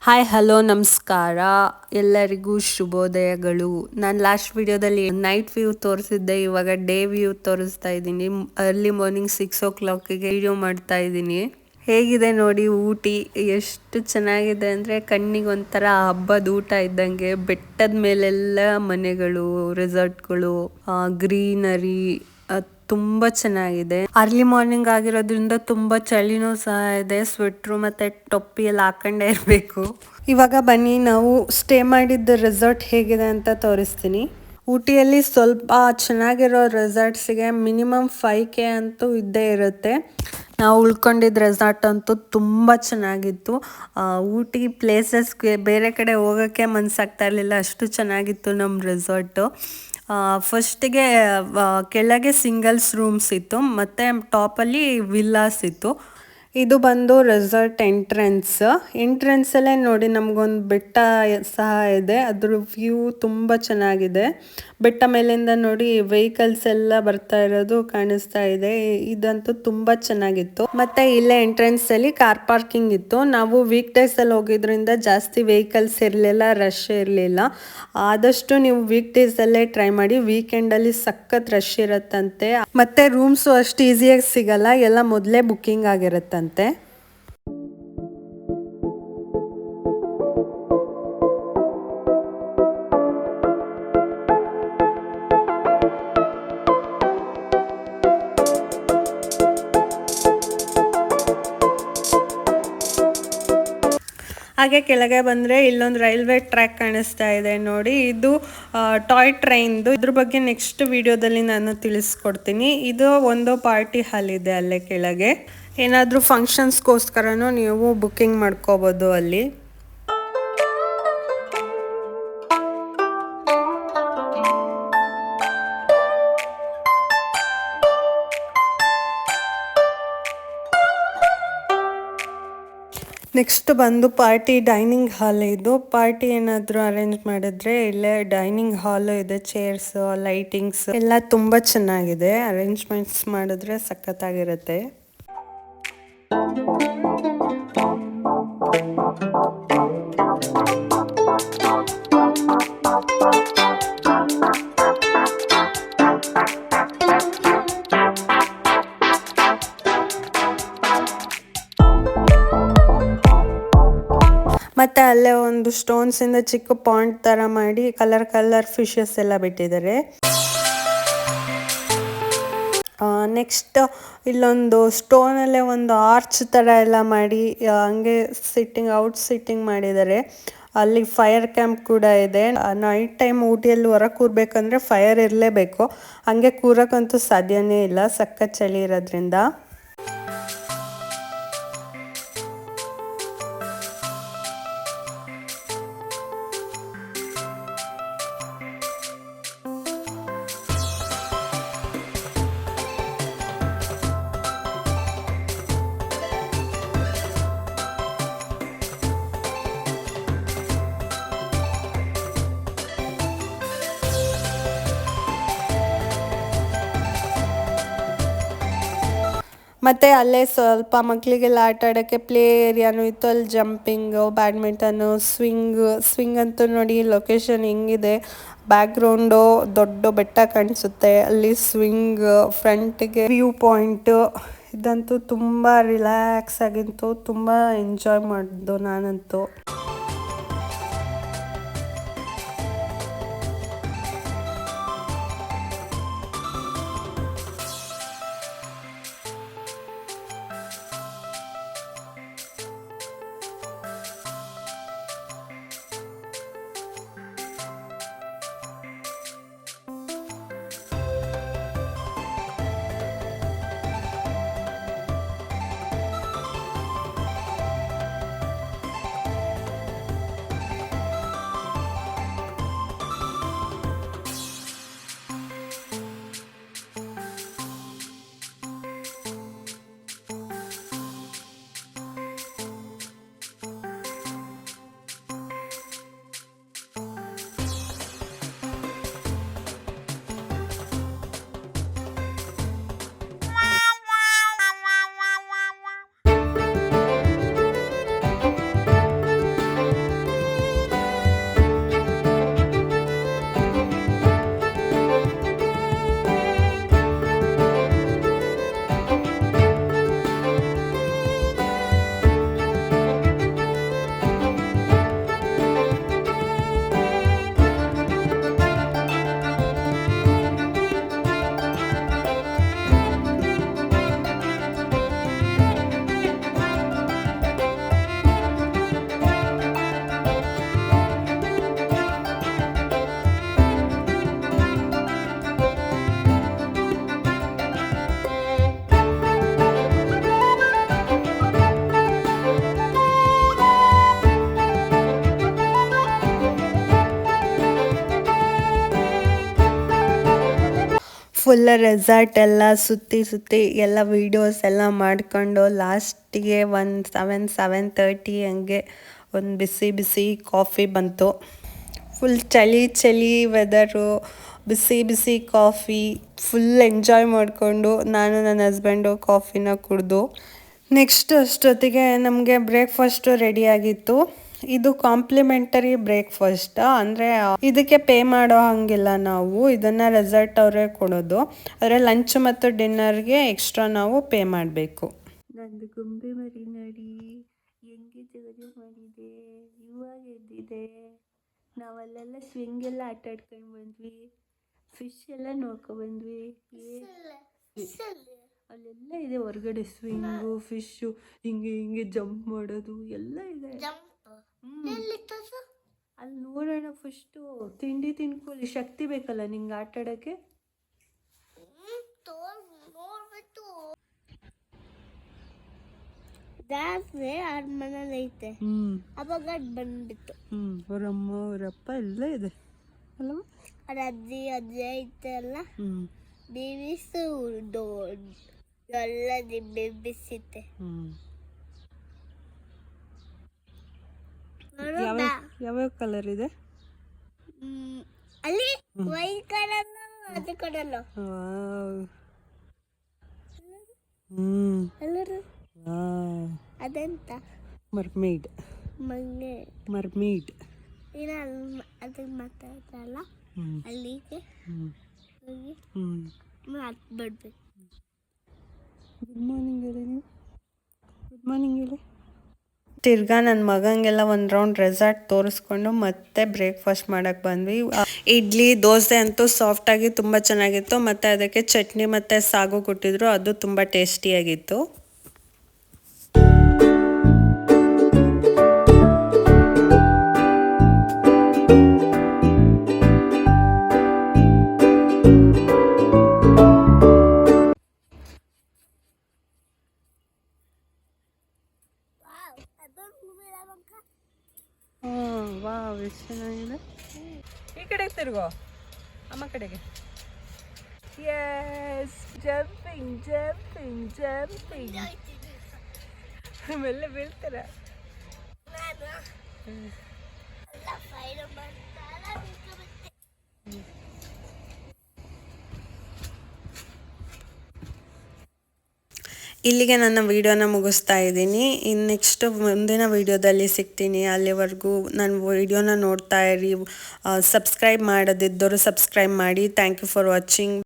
Hi hello ನಮಸ್ಕಾರ ಎಲ್ಲರಿಗೂ ಶುಭೋದಯಗಳು. ನಾನು ಲಾಸ್ಟ್ ವಿಡಿಯೋದಲ್ಲಿ ನೈಟ್ ವ್ಯೂ ತೋರಿಸಿದ್ದೆ, ಇವಾಗ ಡೇ ವ್ಯೂ ತೋರಿಸ್ತಾ ಇದ್ದೀನಿ. ಅರ್ಲಿ ಮಾರ್ನಿಂಗ್ 6 o'clockಗೆ ವಿಡಿಯೋ ಮಾಡ್ತಾ ಇದ್ದೀನಿ. ಹೇಗಿದೆ ನೋಡಿ ಊಟಿ, ಎಷ್ಟು ಚೆನ್ನಾಗಿದೆ ಅಂದರೆ ಕಣ್ಣಿಗೆ ಒಂಥರ ಹಬ್ಬದ ಊಟ ಇದ್ದಂಗೆ. ಬೆಟ್ಟದ ಮೇಲೆಲ್ಲ ಮನೆಗಳು, ರೆಸಾರ್ಟ್ಗಳು, ಗ್ರೀನರಿ ತುಂಬ ಚೆನ್ನಾಗಿದೆ. ಅರ್ಲಿ ಮಾರ್ನಿಂಗ್ ಆಗಿರೋದ್ರಿಂದ ತುಂಬ ಚಳಿನೂ ಸಹ ಇದೆ. ಸ್ವೆಟ್ರು ಮತ್ತು ಟೊಪ್ಪಿ ಎಲ್ಲ ಹಾಕೊಂಡೇ ಇರಬೇಕು. ಇವಾಗ ಬನ್ನಿ ನಾವು ಸ್ಟೇ ಮಾಡಿದ್ದ ರೆಸಾರ್ಟ್ ಹೇಗಿದೆ ಅಂತ ತೋರಿಸ್ತೀನಿ. ಊಟಿಯಲ್ಲಿ ಸ್ವಲ್ಪ ಚೆನ್ನಾಗಿರೋ ರೆಸಾರ್ಟ್ಸಿಗೆ ಮಿನಿಮಮ್ 5K ಅಂತೂ ಇದ್ದೇ ಇರುತ್ತೆ. ನಾವು ಉಳ್ಕೊಂಡಿದ್ದ ರೆಸಾರ್ಟ್ ಅಂತೂ ತುಂಬ ಚೆನ್ನಾಗಿತ್ತು. ಊಟಿ ಪ್ಲೇಸಸ್ಗೆ ಬೇರೆ ಕಡೆ ಹೋಗೋಕ್ಕೆ ಮನಸ್ಸಾಗ್ತಾ ಇರಲಿಲ್ಲ, ಅಷ್ಟು ಚೆನ್ನಾಗಿತ್ತು ನಮ್ಮ ರೆಸಾರ್ಟು. ಫಸ್ಟಿಗೆ ಕೆಳಗೆ ಸಿಂಗಲ್ಸ್ ರೂಮ್ಸ್ ಇತ್ತು ಮತ್ತು ಟಾಪಲ್ಲಿ ವಿಲ್ಲಾಸ್ ಇತ್ತು. ಇದು ಬಂದು ರೆಸಾರ್ಟ್ ಎಂಟ್ರೆನ್ಸಲ್ಲೇ ನೋಡಿ ನಮಗೊಂದು ಬೆಟ್ಟ ಸಹ ಇದೆ. ಅದ್ರ ವ್ಯೂ ತುಂಬ ಚೆನ್ನಾಗಿದೆ. ಬೆಟ್ಟ ಮೇಲಿಂದ ನೋಡಿ ವೆಹಿಕಲ್ಸ್ ಎಲ್ಲ ಬರ್ತಾ ಇರೋದು ಕಾಣಿಸ್ತಾ ಇದೆ. ಇದಂತೂ ತುಂಬ ಚೆನ್ನಾಗಿತ್ತು. ಮತ್ತೆ ಇಲ್ಲೇ ಎಂಟ್ರೆನ್ಸಲ್ಲಿ ಕಾರ್ ಪಾರ್ಕಿಂಗ್ ಇತ್ತು. ನಾವು ವೀಕ್ ಡೇಸಲ್ಲಿ ಹೋಗಿದ್ರಿಂದ ಜಾಸ್ತಿ ವೆಹಿಕಲ್ಸ್ ಇರಲಿಲ್ಲ, ರಶ್ ಇರಲಿಲ್ಲ. ಆದಷ್ಟು ನೀವು ವೀಕ್ ಡೇಸಲ್ಲೇ ಟ್ರೈ ಮಾಡಿ, ವೀಕೆಂಡಲ್ಲಿ ಸಖತ್ ರಶ್ ಇರುತ್ತಂತೆ. ಮತ್ತೆ ರೂಮ್ಸು ಅಷ್ಟು ಈಸಿಯಾಗಿ ಸಿಗಲ್ಲ, ಎಲ್ಲ ಮೊದಲೇ ಬುಕ್ಕಿಂಗ್ ಆಗಿರುತ್ತಂತೆ. ಹಾಗೆ ಕೆಳಗೆ ಬಂದರೆ ಇಲ್ಲೊಂದು ರೈಲ್ವೆ ಟ್ರ್ಯಾಕ್ ಕಾಣಿಸ್ತಾ ಇದೆ ನೋಡಿ. ಇದು ಟಾಯ್ ಟ್ರೈನ್ದು. ಇದ್ರ ಬಗ್ಗೆ ನೆಕ್ಸ್ಟ್ ವಿಡಿಯೋದಲ್ಲಿ ನಾನು ತಿಳಿಸ್ಕೊಡ್ತೀನಿ. ಇದು ಒಂದು ಪಾರ್ಟಿ ಹಾಲ್ ಇದೆ ಅಲ್ಲೇ ಕೆಳಗೆ. ಏನಾದರೂ ಫಂಕ್ಷನ್ಸ್ಗೋಸ್ಕರನೂ ನೀವು ಬುಕ್ಕಿಂಗ್ ಮಾಡ್ಕೋಬೋದು ಅಲ್ಲಿ. ನೆಕ್ಸ್ಟ್ ಬಂದು ಪಾರ್ಟಿ ಡೈನಿಂಗ್ ಹಾಲ್. ಇದು ಪಾರ್ಟಿ ಏನಾದರೂ ಅರೇಂಜ್ ಮಾಡಿದ್ರೆ ಇಲ್ಲೇ ಡೈನಿಂಗ್ ಹಾಲ್ ಇದೆ. ಚೇರ್ಸ್, ಲೈಟಿಂಗ್ಸ್ ಎಲ್ಲ ತುಂಬ ಚೆನ್ನಾಗಿದೆ. ಅರೇಂಜ್ಮೆಂಟ್ಸ್ ಮಾಡಿದ್ರೆ ಸಖತ್ತಾಗಿರುತ್ತೆ. ಮತ್ತು ಅಲ್ಲೇ ಒಂದು ಸ್ಟೋನ್ಸಿಂದ ಚಿಕ್ಕ ಪಾಂಡ್ ಥರ ಮಾಡಿ ಕಲರ್ ಫಿಶಸ್ ಎಲ್ಲ ಬಿಟ್ಟಿದ್ದಾರೆ. ನೆಕ್ಸ್ಟ್ ಇಲ್ಲೊಂದು ಸ್ಟೋನಲ್ಲೇ ಒಂದು ಆರ್ಚ್ ಥರ ಎಲ್ಲ ಮಾಡಿ ಹಂಗೆ ಸಿಟ್ಟಿಂಗ್ ಮಾಡಿದ್ದಾರೆ. ಅಲ್ಲಿ ಫೈರ್ ಕ್ಯಾಂಪ್ ಕೂಡ ಇದೆ. ನೈಟ್ ಟೈಮ್ ಊಟಿಯಲ್ಲಿ ಹೊರಗೆ ಕೂರ್ಬೇಕಂದ್ರೆ ಫೈರ್ ಇರಲೇಬೇಕು, ಹಂಗೆ ಕೂರಕ್ಕಂತೂ ಸಾಧ್ಯನೇ ಇಲ್ಲ, ಸಖತ್ ಚಳಿ ಇರೋದ್ರಿಂದ. ಮತ್ತು ಅಲ್ಲೇ ಸ್ವಲ್ಪ ಮಕ್ಕಳಿಗೆಲ್ಲ ಆಟ ಆಡೋಕ್ಕೆ ಪ್ಲೇ ಏರಿಯಾನು ಇತ್ತು. ಅಲ್ಲಿ ಜಂಪಿಂಗು, ಬ್ಯಾಡ್ಮಿಂಟನ್ನು, ಸ್ವಿಂಗ್ ಅಂತೂ ನೋಡಿ ಲೊಕೇಶನ್ ಹೆಂಗಿದೆ. ಬ್ಯಾಕ್ಗ್ರೌಂಡು ದೊಡ್ಡ ಬೆಟ್ಟ ಕಾಣಿಸುತ್ತೆ, ಅಲ್ಲಿ ಸ್ವಿಂಗ್, ಫ್ರಂಟಿಗೆ ವ್ಯೂ ಪಾಯಿಂಟು. ಇದಂತೂ ತುಂಬ ರಿಲ್ಯಾಕ್ಸ್ ಆಗಿತ್ತು, ತುಂಬ ಎಂಜಾಯ್ ಮಾಡಿದ್ದು ನಾನಂತೂ. ಫುಲ್ ರೆಸಾರ್ಟ್ ಎಲ್ಲ ಸುತ್ತಿ ಎಲ್ಲ ವೀಡಿಯೋಸ್ ಎಲ್ಲ ಮಾಡ್ಕೊಂಡು ಲಾಸ್ಟಿಗೆ ಒಂದು 7:30 ಹಂಗೆ ಒಂದು ಬಿಸಿ ಕಾಫಿ ಬಂತು. ಫುಲ್ ಚಳಿ ವೆದರು, ಬಿಸಿ ಕಾಫಿ ಫುಲ್ ಎಂಜಾಯ್ ಮಾಡಿಕೊಂಡು ನಾನು ನನ್ನ ಹಸ್ಬೆಂಡು ಕಾಫಿನ ಕುಡಿದು ನೆಕ್ಸ್ಟ್ ಅಷ್ಟೊತ್ತಿಗೆ ನಮಗೆ ಬ್ರೇಕ್ಫಾಸ್ಟು ರೆಡಿಯಾಗಿತ್ತು. ಇದು ಕಾಂಪ್ಲಿಮೆಂಟರಿ ಬ್ರೇಕ್ಫಾಸ್ಟ್, ಅಂದರೆ ಇದಕ್ಕೆ ಪೇ ಮಾಡೋ ಹಂಗಿಲ್ಲ, ನಾವು ಇದನ್ನು ರೆಸಾರ್ಟ್ ಅವರೇ ಕೊಡೋದು. ಆದರೆ ಲಂಚ್ ಮತ್ತು ಡಿನ್ನರ್ಗೆ ಎಕ್ಸ್ಟ್ರಾ ನಾವು ಪೇ ಮಾಡಬೇಕು. ನಂದು ಗೊಂಬೆ ಮರಿ ನೋಡಿ ಹೆಂಗೆ ಜಗದು ಮಾಡಿದೆ, ಇವಾಗ ಎದ್ದಿದೆ. ನಾವಲ್ಲೆಲ್ಲ ಸ್ವಿಂಗ್ ಎಲ್ಲ ಆಟ ಆಡ್ಕೊಂಡು ಬಂದ್ವಿ, ಫಿಶ್ ಎಲ್ಲ ನೋಡ್ಕೊಬಂದ್ವಿ. ಅಲ್ಲೆಲ್ಲ ಇದೆ ಹೊರಗಡೆ, ಸ್ವಿಂಗು, ಫಿಶ್ಶು, ಹಿಂಗೆ ಜಂಪ್ ಮಾಡೋದು ಎಲ್ಲ ಇದೆ. ಅಲ್ಲಿ ನೋಡೋಣ. ಫಸ್ಟು ತಿಂಡಿ ತಿನ್ಕೊಳ್ಳಿ, ಶಕ್ತಿ ಬೇಕಲ್ಲ ನಿಂಗೆ ಆಟ ಆಡೋಕ್ಕೆ. ಅವ್ರ ಮನೇಲಿ ಐತೆ, ಅವಾಗ ಬಂದ್ಬಿಟ್ಟು ಅವರಮ್ಮ ಅವರಪ್ಪ ಎಲ್ಲ ಇದೆ ಅಲ್ವಾ. ಅವ್ರ ಅಜ್ಜಿ ಐತೆ ಅಲ್ಲ, ಬೇಬಿಸು ಎಲ್ಲ ಬೇಬಿಸ್ ಐತೆ. ಯಾವ್ಯಾವ ಕಲರ್ ಇದೆ ಅಲ್ಲಿ? ವೈಟ್ ಕಲರ್, ಅದು ಕಲರ್. ಅದೆಂತ? ಮರ್ಮೇಡ್. ಅದಕ್ಕೆ ಮಾತಾಡ್ತಾರಲ್ಲ, ಅಲ್ಲಿಗೆ ಹೋಗಿ ಬರ್ಬೇಕು. ಗುಡ್ ಮಾರ್ನಿಂಗ್ ಹೇಳಿ. ತಿರ್ಗಾ ನನ್ನ ಮಗಂಗೆಲ್ಲ ಒಂದು ರೌಂಡ್ ರೆಸಾರ್ಟ್ ತೋರಿಸ್ಕೊಂಡು ಮತ್ತೆ ಬ್ರೇಕ್ಫಾಸ್ಟ್ ಮಾಡೋಕ್ಕೆ ಬಂದ್ವಿ. ಇಡ್ಲಿ ದೋಸೆ ಅಂತೂ ಸಾಫ್ಟಾಗಿ ತುಂಬ ಚೆನ್ನಾಗಿತ್ತು, ಮತ್ತು ಅದಕ್ಕೆ ಚಟ್ನಿ ಮತ್ತು ಸಾಗು ಕೊಟ್ಟಿದ್ರು, ಅದು ತುಂಬ ಟೇಸ್ಟಿಯಾಗಿತ್ತು. ವಾವ್, ಎಷ್ಟು ಚೆನ್ನಾಗಿದೆ. ಈ ಕಡೆಗೆ ತಿರುಗೋ, ಅಮ್ಮ ಕಡೆಗೆ. Yes, jumping. ಆಮೇಲೆ ಬೀಳ್ತಾರ. ಇಲ್ಲಿಗೆ ನನ್ನ ವಿಡಿಯೋನ ಮುಗಿಸ್ತಾ ಇದ್ದೀನಿ. ಇನ್ನು ನೆಕ್ಸ್ಟ್ ಮುಂದಿನ ವಿಡಿಯೋದಲ್ಲಿ ಸಿಗ್ತೀನಿ. ಅಲ್ಲಿವರೆಗೂ ನನ್ನ ವಿಡಿಯೋನ ನೋಡ್ತಾ ಇರಿ. ಸಬ್ಸ್ಕ್ರೈಬ್ ಮಾಡದಿದ್ದವರು ಸಬ್ಸ್ಕ್ರೈಬ್ ಮಾಡಿ. Thank you for watching.